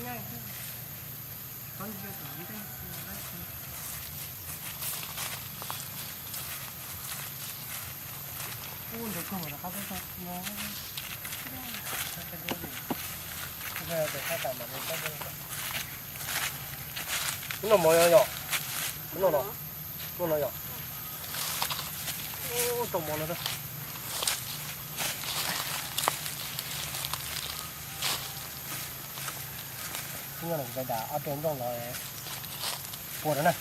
ง่ายเขาจะสอนได้พูดเดี๋ยวก่อนนะครับพี่ครับน้องเป็นเรื่องหนึ่งก็จะเข้าตามแบบนี้ก็ได้คุณน้องมองยังคุณน้องคุณน้องยังโอ้ตรงมองแล้วด้วยนี่อะไรไปด่าเอาตัวต้องรอปวดแล้วนะ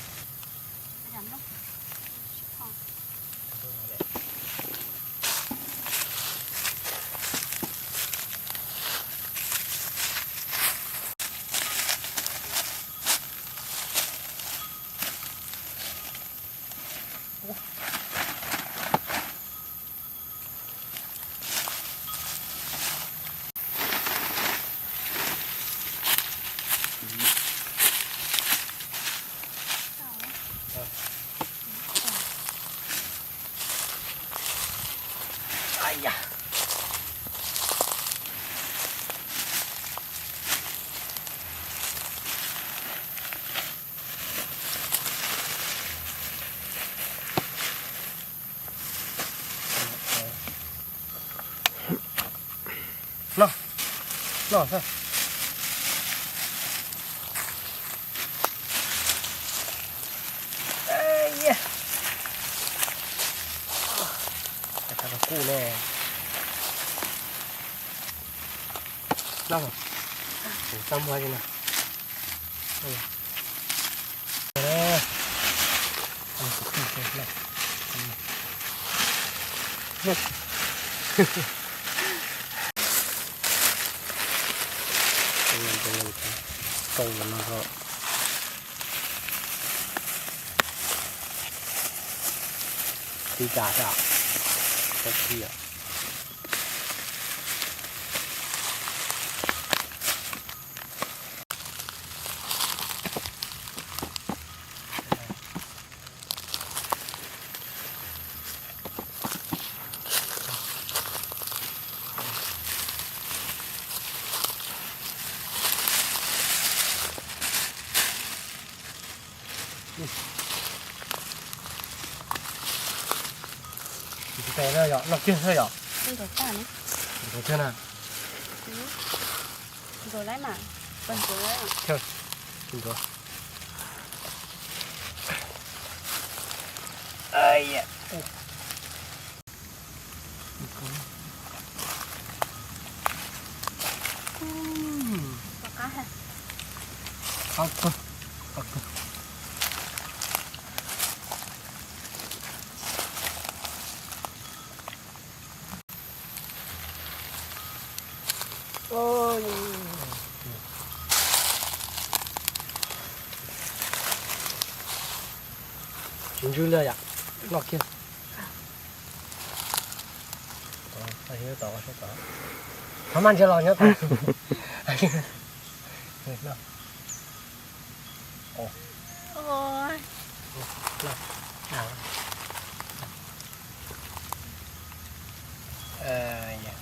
น้องใช่เอ้ยจะทำกู้แน่น้องถึงซ้ำไว้ยังไงเออทำสุดที่สุดเลยตรงกันแล้วก็ตีจ่าจ้ะก็เที่ยวแต่เนี่ยเหรอเราเชื่อเหรอเป็นตัวจ้านะเราเชื่อนะตัวไรมาเป็นตัวไรเชื่อจริงตัวไอ้เนี่ยปากกาฮะเอาตัวเอาตัวโอ้ยกินจุเลยอ่ะนอกกินไปเที่ยวต่อใช่ต่อทำมันจะรอเนี้ยต่อเห็นเนาะโอ้ยเนาะหนาวเนี่ย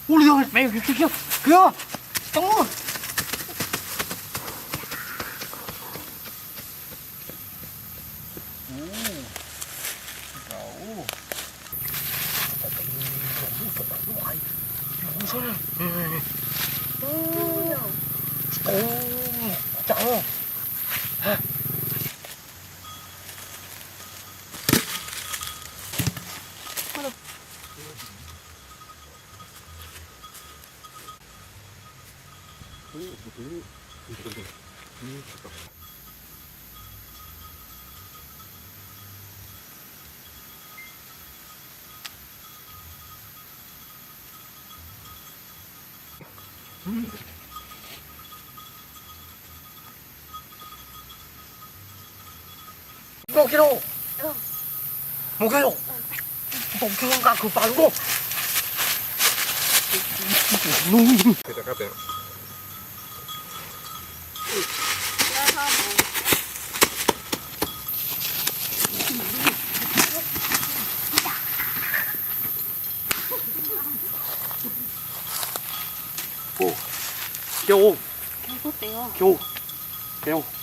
우리 형을 빼, 그거, 똥! โอ้จัง너 길어. 뭐 길어? 너 길어가 그 말고. Kita kata. ได้ข้าวหมู 오. 교. ก๋วยเตี๋ยว 교. 교.